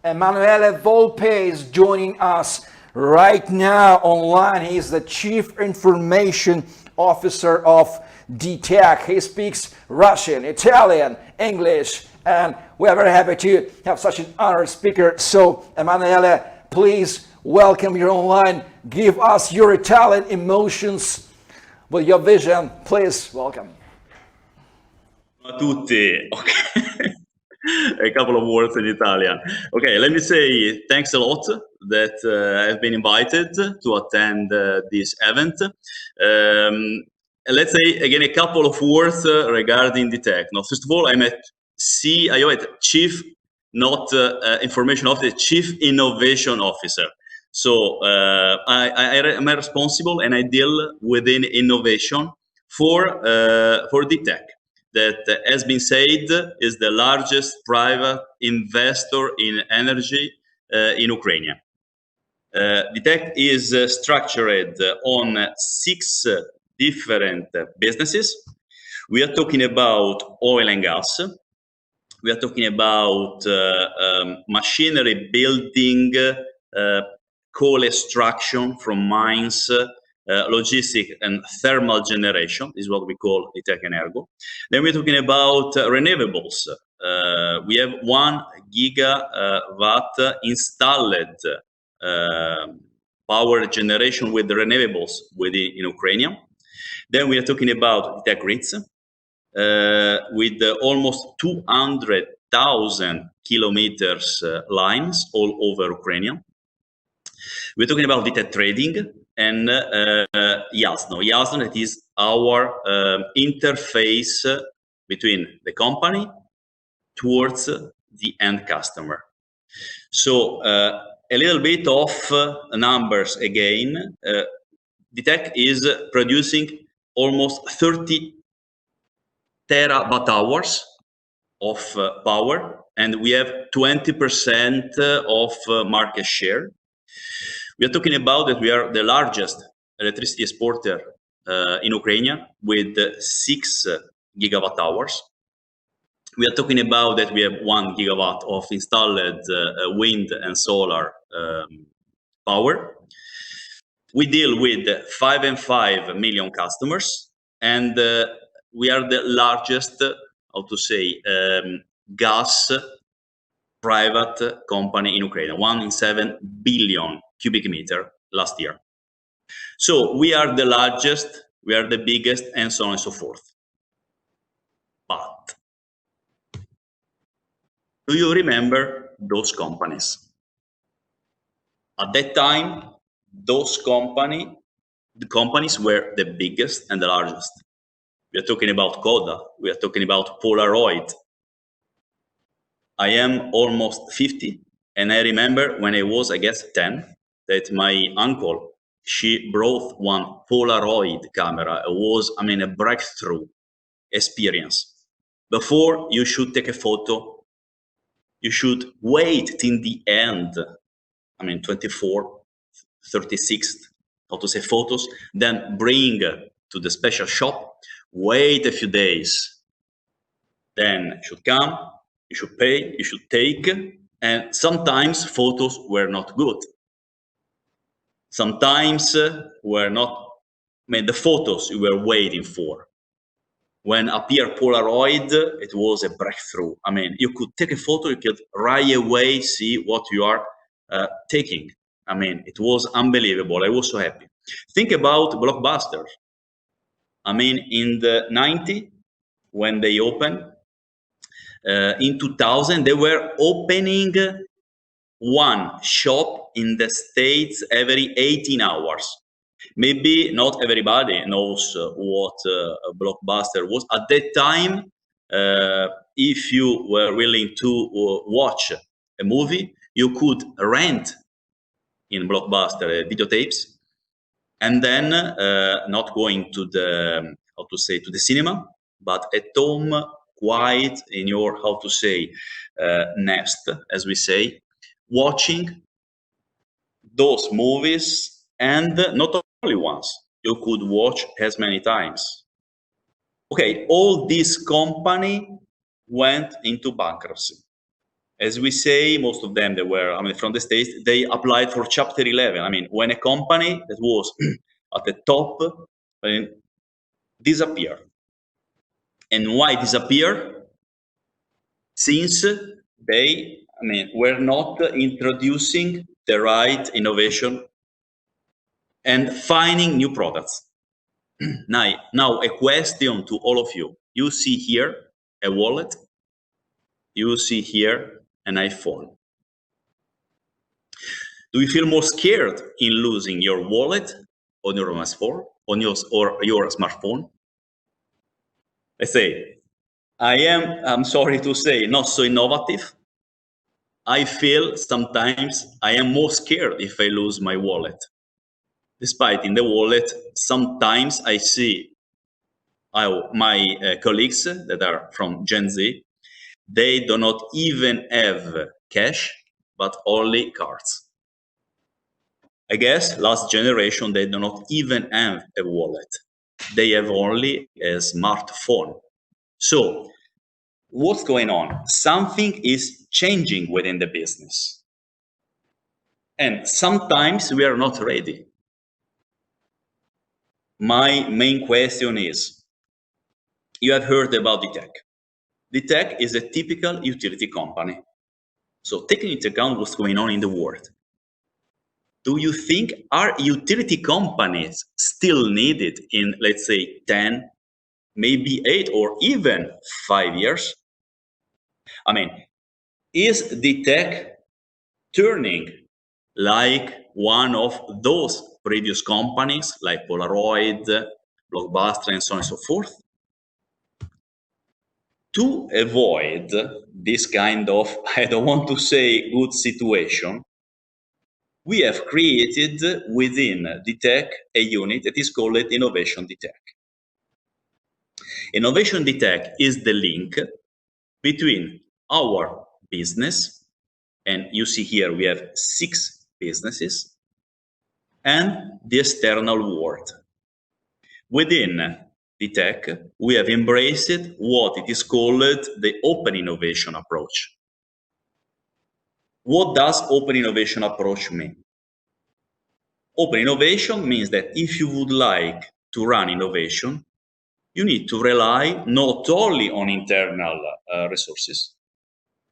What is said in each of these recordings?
Emanuele Volpe is joining us right now online. He is the Chief Information Officer of DTEK. He speaks Russian, Italian, English, and we are very happy to have such an honored speaker. So, Emanuele, please welcome you online. Give us your Italian emotions with your vision. Please welcome. Ciao a tutti. Okay. A couple of words in Italian. Okay, let me say thanks a lot that I've been invited to attend this event. Let's say again a couple of words regarding DTEK. Now, first of all, I'm a CIO, Chief, not Information Officer, Chief Innovation Officer. So I am responsible and I deal within innovation for DTEK. That has been said is the largest private investor in energy in Ukraine. DTEK is structured on 6 different businesses. We are talking about oil and gas. We are talking about machinery building, coal extraction from mines, logistic and thermal generation is what we call DTEK Energo. Then we're talking about renewables. We have 1 gigawatt installed power generation with the renewables within in Ukraine. Then we are talking about DTEK grids with almost 200,000 kilometers lines all over Ukraine. We're talking about DTEK trading and Yasno. Yasno, that is our interface between the company towards the end customer. So a little bit of numbers again. DTEK is producing almost 30 terawatt hours of power, and we have 20% of market share. We are talking about that we are the largest electricity exporter in Ukraine with 6 gigawatt hours. We are talking about that we have 1 gigawatt of installed wind and solar power. We deal with 5 million customers, and we are the largest, gas private company in Ukraine, 1.7 billion cubic meter last year. So we are the largest, we are the biggest, and so on and so forth. But do you remember those companies? At that time, those the companies were the biggest and the largest. We are talking about Koda, we are talking about Polaroid. I am almost 50, and I remember when I was, I guess, 10, that my uncle, she brought 1 Polaroid camera. It was, a breakthrough experience. Before you should take a photo, you should wait till the end, 24, 36, photos, then bring to the special shop, wait a few days, then it should come, you should pay, you should take, and sometimes photos were not good. Sometimes were not, the photos you were waiting for. When appeared Polaroid, it was a breakthrough. You could take a photo, you could right away see what you are taking. It was unbelievable. I was so happy. Think about Blockbuster. In the 90s, when they opened, in 2000, they were opening 1 shop in the States every 18 hours. Maybe not everybody knows what a Blockbuster was. At that time, if you were willing to watch a movie, you could rent in Blockbuster videotapes, and then not going to the, to the cinema, but at home, quiet in your, nest, as we say, watching those movies, and not only once, you could watch as many times. Okay, all this company went into bankruptcy. As we say, most of them, they were, I mean, from the States, they applied for Chapter 11. I mean, when a company that was at the top, I mean, disappear. And why disappear? Since they, I mean, were not introducing the right innovation and finding new products. Now, a question to all of you. You see here a wallet. You see here an iPhone. Do you feel more scared in losing your wallet on your smartphone, or your smartphone? I say, I'm sorry to say, not so innovative. I feel sometimes I am more scared if I lose my wallet. Despite in the wallet, sometimes I see my colleagues that are from Gen Z, they do not even have cash, but only cards. I guess last generation, they do not even have a wallet. They have only a smartphone. So what's going on? Something is changing within the business. And sometimes we are not ready. My main question is, you have heard about DTEK. DTEK is a typical utility company. So taking into account what's going on in the world, do you think are utility companies still needed in, let's say, 10, maybe 8, or even 5 years? I mean, is DTEK turning like one of those previous companies like Polaroid, Blockbuster, and so on and so forth? To avoid this kind of, I don't want to say good situation, we have created within DTEK a unit that is called Innovation DTEK. Innovation DTEK is the link between our business, and you see here we have 6 businesses, and the external world. Within DTEK, we have embraced what it is called the open innovation approach. What does open innovation approach mean? Open innovation means that if you would like to run innovation, you need to rely not only on internal resources,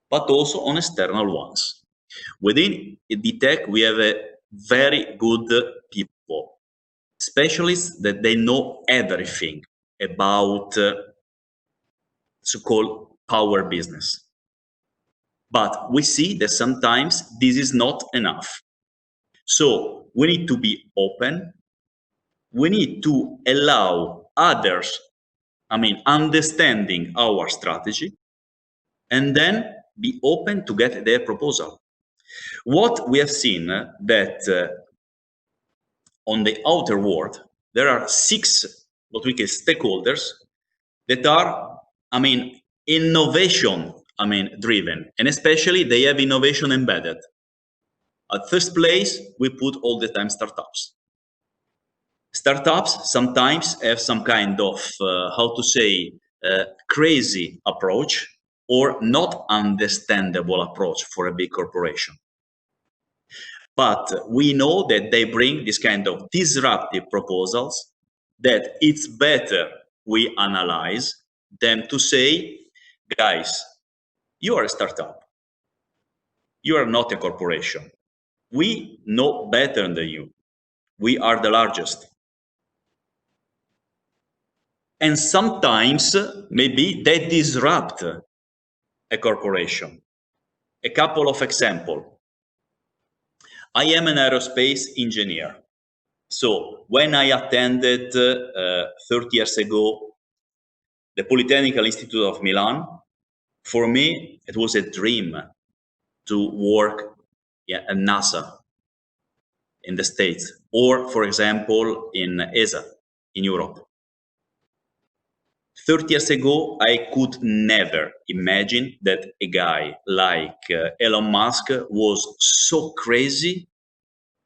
but also on external ones. Within DTEK, we have a very good people, specialists that they know everything about so-called power business. But we see that sometimes this is not enough. So we need to be open. We need to allow others, I mean, understanding our strategy, and then be open to get their proposal. What we have seen that on the outer world, there are 6 what we call stakeholders that are, I mean, innovation, I mean, driven, and especially they have innovation embedded. At first place, we put all the time startups. Startups sometimes have some kind of, how to say, crazy approach or not understandable approach for a big corporation. But we know that they bring this kind of disruptive proposals that it's better we analyze than to say, guys, you are a startup. You are not a corporation. We know better than you. We are the largest. And sometimes maybe they disrupt a corporation. A couple of examples. I am an aerospace engineer. So when I attended 30 years ago the Polytechnical Institute of Milan, for me it was a dream to work at NASA in the States, or for example in ESA in Europe. 30 years ago, I could never imagine that a guy like Elon Musk was so crazy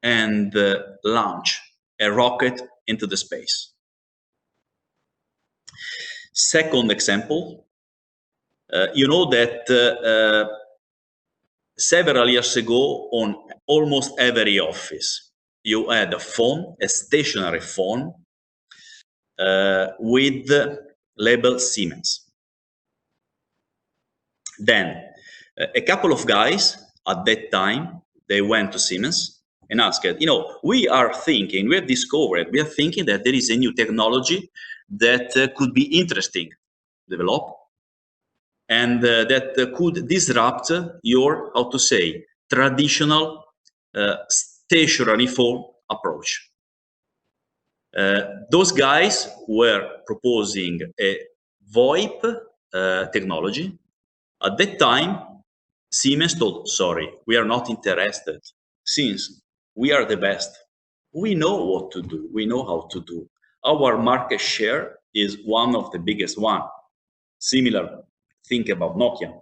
and launch a rocket into the space. Second example, you know that several years ago, on almost every office, you had a phone, a stationary phone, with label Siemens. Then a couple of guys at that time, they went to Siemens and asked, we are thinking that there is a new technology that could be interesting to develop, and that could disrupt your, traditional stationary phone approach. Those guys were proposing a VoIP technology. At that time, Siemens told, sorry, we are not interested, since we are the best. We know what to do. We know how to do. Our market share is one of the biggest one. Similar, think about Nokia.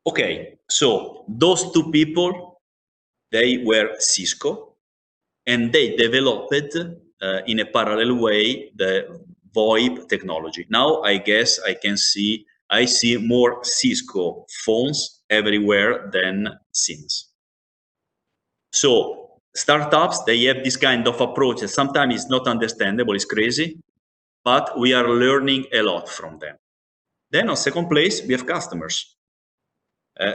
Okay, so those two people, they were Cisco, and they developed in a parallel way the VoIP technology. Now I guess I see more Cisco phones everywhere than Siemens. So startups, they have this kind of approach that sometimes it's not understandable, it's crazy, but we are learning a lot from them. Then on second place, we have customers.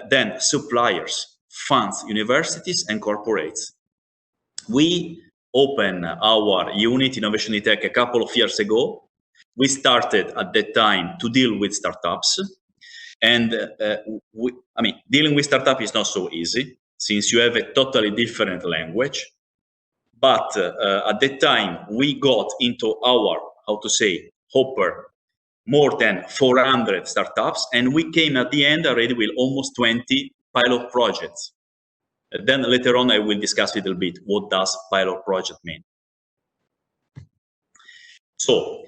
Then suppliers, funds, universities, and corporates. We opened our unit, Innovation DTEK, a couple of years ago. We started at that time to deal with startups. And dealing with startups is not so easy, since you have a totally different language. But at that time, we got into our, hopper, more than 400 startups, and we came at the end already with almost 20 pilot projects. Then later on, I will discuss a little bit what does pilot project mean. So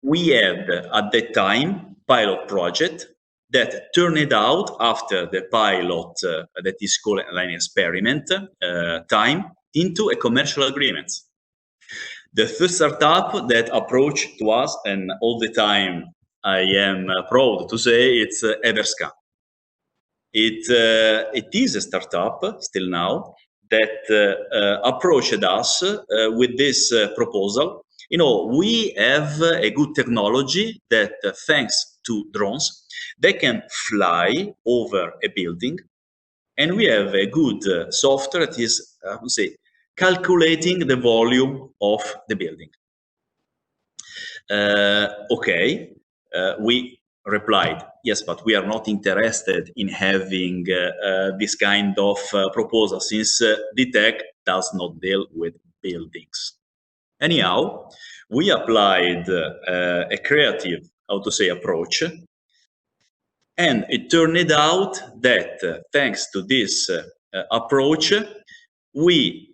we had at that time pilot project that turned out after the pilot that is called an experiment time into a commercial agreement. The first startup that approached to us, and all the time I am proud to say, it's Everscan. It is a startup still now that approached us with this proposal. We have a good technology that, thanks to drones, they can fly over a building, and we have a good software that is, calculating the volume of the building. Okay, we replied, yes, but we are not interested in having this kind of proposal, since DTEK does not deal with buildings. Anyhow, we applied a creative, approach, and it turned out that thanks to this approach, we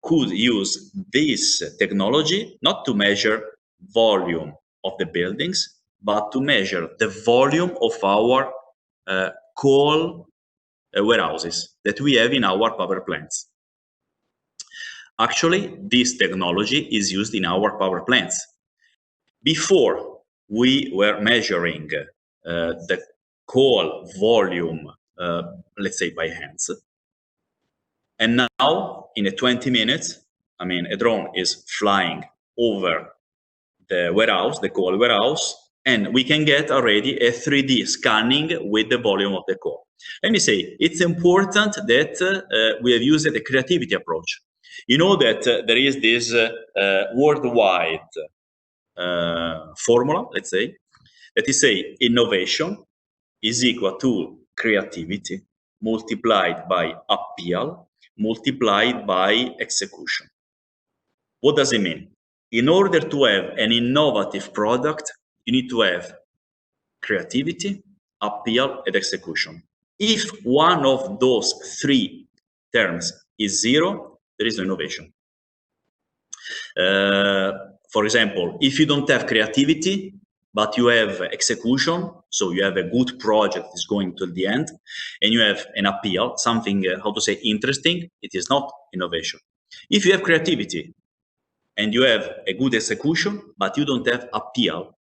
could use this technology not to measure volume of the buildings, but to measure the volume of our coal warehouses that we have in our power plants. Actually, this technology is used in our power plants. Before, we were measuring the coal volume, let's say by hands. And now, in 20 minutes, a drone is flying over the warehouse, the coal warehouse, and we can get already a 3D scanning with the volume of the coal. Let me say, it's important that we have used a creativity approach. You know that there is this worldwide formula, let's say, that is innovation is equal to creativity multiplied by appeal multiplied by execution. What does it mean? In order to have an innovative product, you need to have creativity, appeal, and execution. If one of those three terms is zero, there is no innovation. For example, if you don't have creativity, but you have execution, so you have a good project that's going to the end, and you have an appeal, something, interesting, it is not innovation. If you have creativity and you have a good execution, but you don't have appeal,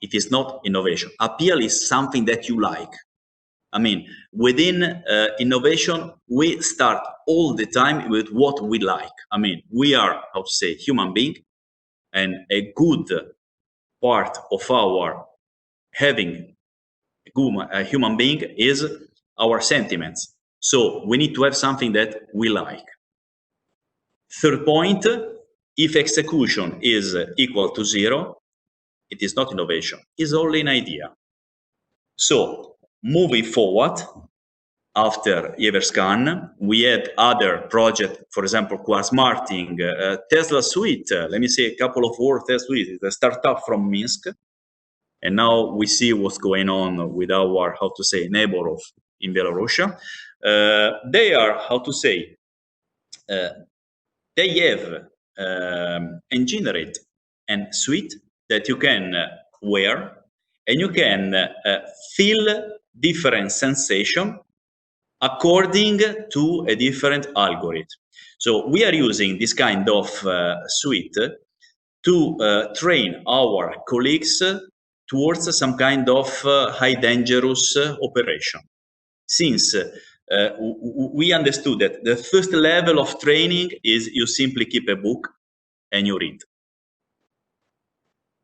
it is not innovation. Appeal is something that you like. I mean, within innovation, we start all the time with what we like. I mean, we are, how to say, human being, and a good part of our having a human being is our sentiments. So we need to have something that we like. Third point, if execution is equal to 0, it is not innovation, it's only an idea. So moving forward, after Everscan, we had other projects, for example, Quarsmarting, Tesla Suite. Let me say a couple of words. Tesla Suite is a startup from Minsk. And now we see what's going on with our, how to say, neighbor in Belarus. They are, how to say, they have engineered a suite that you can wear, and you can feel different sensation according to a different algorithm. So we are using this kind of suite to train our colleagues towards some kind of high dangerous operation. Since we understood that the first level of training is you simply keep a book and you read.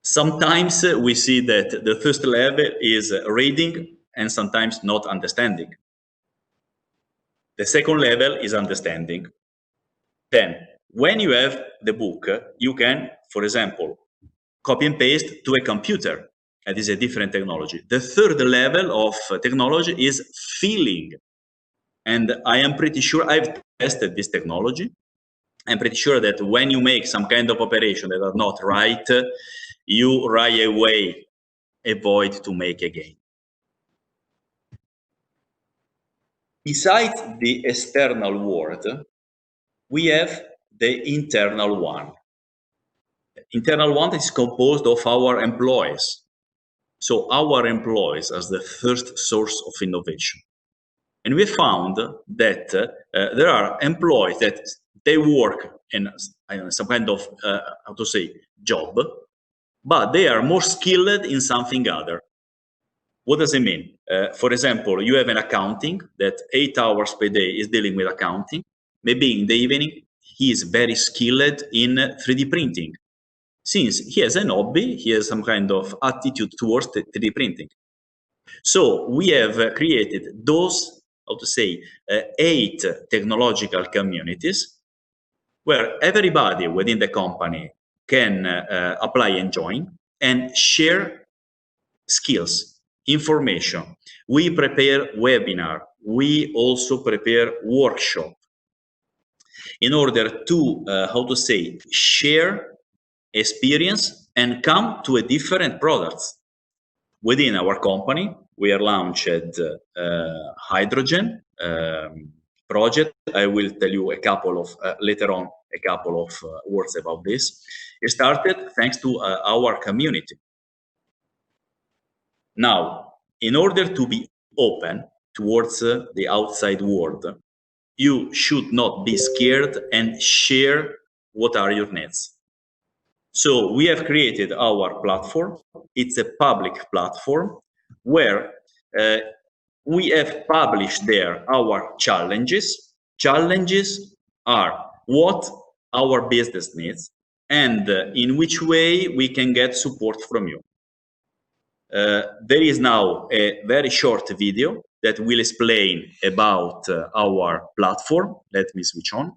Sometimes we see that the first level is reading and sometimes not understanding. The second level is understanding. Then, when you have the book, you can, for example, copy and paste to a computer. That is a different technology. The third level of technology is feeling. And I am pretty sure I've tested this technology. I'm pretty sure that when you make some kind of operation that are not right, you right away avoid to make again. Besides the external world, we have the internal one. The internal one is composed of our employees. So our employees as the first source of innovation. And we found that there are employees that they work in some kind of, how to say, job, but they are more skilled in something other. What does it mean? For example, you have an accounting that 8 hours per day is dealing with accounting. Maybe in the evening, he is very skilled in 3D printing. Since he has an hobby, he has some kind of attitude towards 3D printing. So we have created those, how to say, 8 technological communities where everybody within the company can apply and join and share skills, information. We prepare webinar. We also prepare workshop in order to, how to say, share experience and come to a different products. Within our company, we are launched hydrogen project. I will tell you a couple of, later on, a couple of words about this. It started thanks to our community. Now, in order to be open towards the outside world, you should not be scared and share what are your needs. So we have created our platform. It's a public platform where we have published there our challenges. Challenges are what our business needs and in which way we can get support from you. There is now a very short video that will explain about our platform. Let me switch on.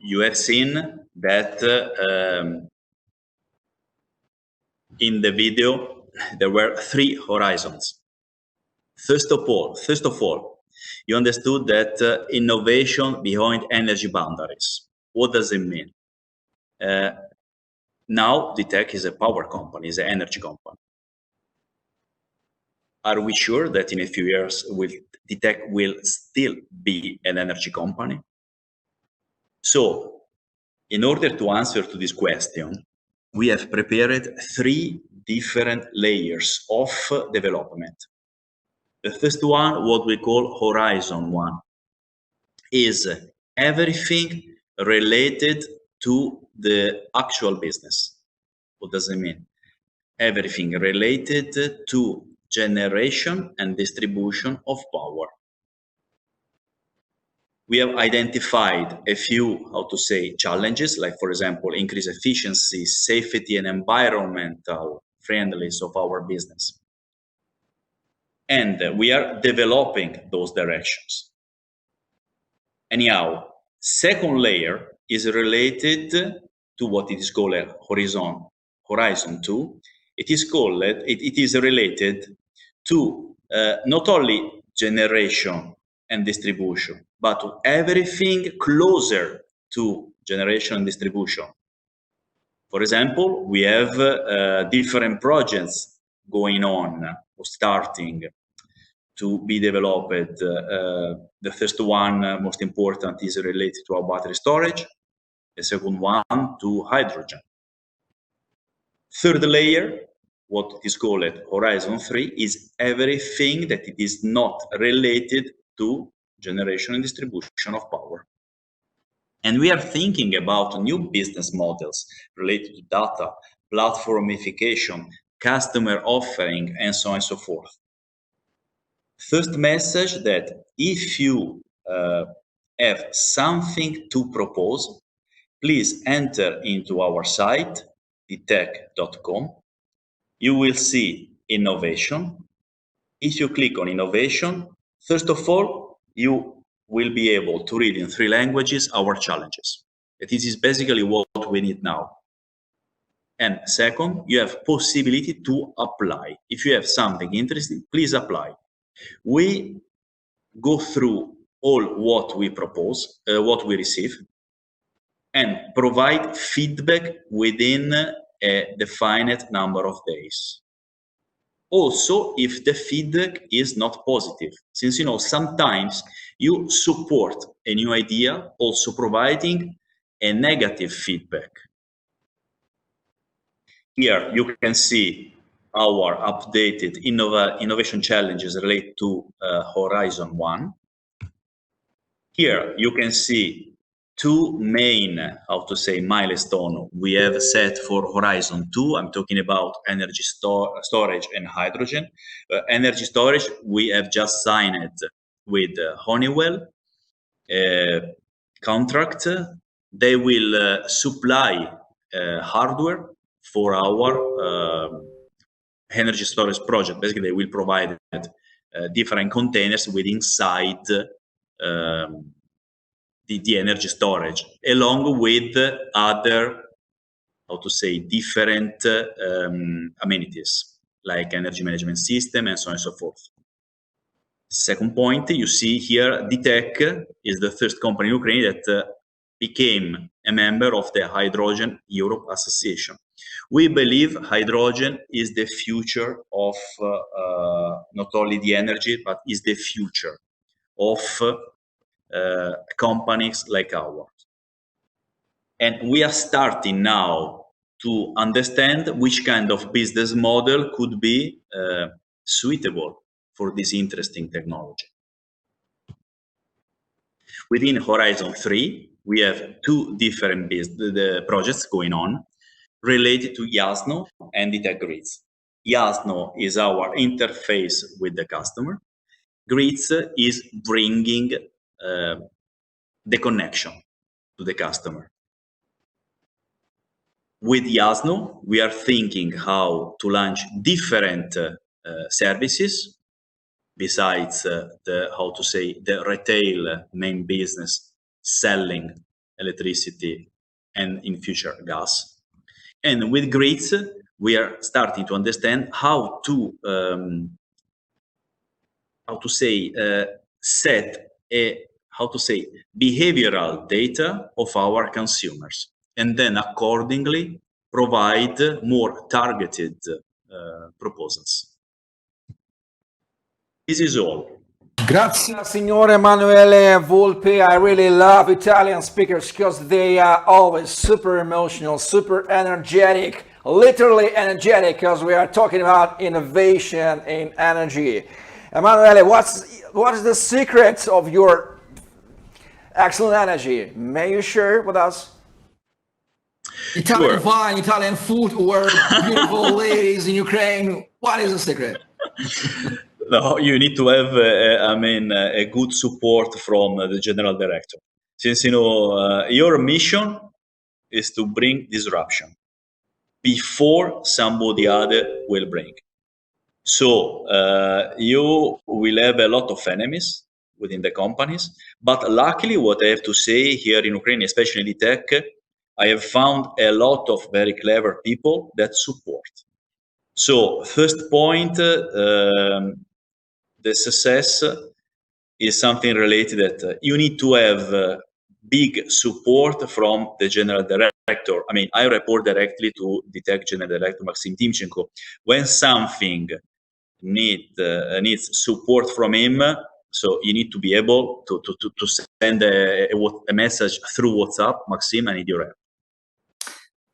you have seen that in the video there were 3 horizons. First of all, you understood that innovation behind energy boundaries. What does it mean? Now DTEK is a power company, is an energy company. Are we sure that in a few years DTEK will still be an energy company? So, in order to answer to this question, we have prepared 3 different layers of development. The first one, what we call Horizon 1, is everything related to the actual business. What does it mean? Everything related to generation and distribution of power. We have identified a few, challenges, like, for example, increase efficiency, safety, and environmental friendliness of our business. And we are developing those directions. Anyhow, second layer is related to what it is called a Horizon 2. It is related to not only generation and distribution, but to everything closer to generation and distribution. For example, we have different projects going on or starting to be developed. The first one, most important, is related to our battery storage. The second one to hydrogen. Third layer, what is called Horizon 3, is everything that it is not related to generation and distribution of power. And we are thinking about new business models related to data, platformification, customer offering, and so on and so forth. First message, that if you have something to propose, please enter into our site, DTEK.com. You will see innovation. If you click on innovation, first of all, you will be able to read in 3 languages our challenges. This is basically what we need now. And second, you have possibility to apply. If you have something interesting, please apply. We go through all what we propose, what we receive, and provide feedback within a defined number of days. Also, if the feedback is not positive, since sometimes you support a new idea also providing a negative feedback. Here you can see our updated innovation challenges related to Horizon 1. Here you can see 2 main, milestone we have set for Horizon 2. I'm talking about energy storage and hydrogen. Energy storage, we have just signed with Honeywell contract. They will supply hardware for our energy storage project. Basically, they will provide different containers with inside the energy storage, along with other, different amenities, like energy management system and so on and so forth. Second point, you see here, DTEK is the first company in Ukraine that became a member of the Hydrogen Europe Association. We believe hydrogen is the future of not only the energy, but is the future of companies like ours. And we are starting now to understand which kind of business model could be suitable for this interesting technology. Within Horizon 3, we have 2 different projects going on related to Yasno and DTEK Grids. Yasno is our interface with the customer. Grids is bringing the connection to the customer. With Yasno, we are thinking how to launch different services besides the retail main business selling electricity, and in future gas. And with grids, we are starting to understand how to set behavioral data of our consumers, and then accordingly provide more targeted proposals. This is all. Grazie, signore Emanuele Volpe. I really love Italian speakers because they are always super emotional, super energetic, literally energetic, because we are talking about innovation in energy. Emanuele, what is the secret of your excellent energy? May you share with us? Italian wine, Italian food, or beautiful ladies in Ukraine. What is the secret? No, you need to have, a good support from the general director. Since, your mission is to bring disruption before somebody other will bring. So you will have a lot of enemies within the companies, but luckily what I have to say here in Ukraine, especially in DTEK, I have found a lot of very clever people that support. So first point, the success is something related that you need to have big support from the general director. I mean, I report directly to DTEK General Director Maxim Timchenko. When something needs support from him, so you need to be able to send a message through WhatsApp, Maxim, I need your help.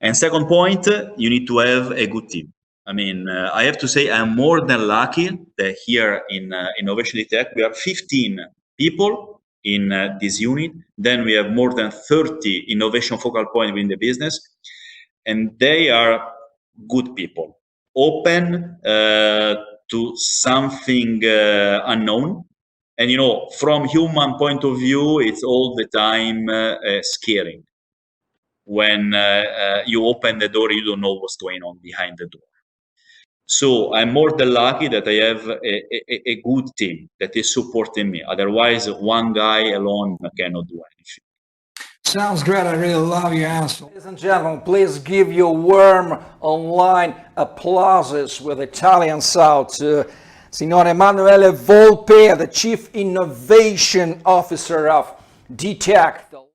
And second point, you need to have a good team. I mean, I have to say I'm more than lucky that here in Innovation DTEK, we are 15 people in this unit. Then we have more than 30 innovation focal points within the business. And they are good people, open to something unknown. And, from human point of view, it's all the time scary. When you open the door, you don't know what's going on behind the door. So I'm more than lucky that I have a good team that is supporting me. Otherwise, one guy alone cannot do anything. Sounds great. I really love your answer. Ladies and gentlemen, please give your warm online applauses with Italian sound to Signore Emanuele Volpe, the Chief Innovation Officer of DTEK.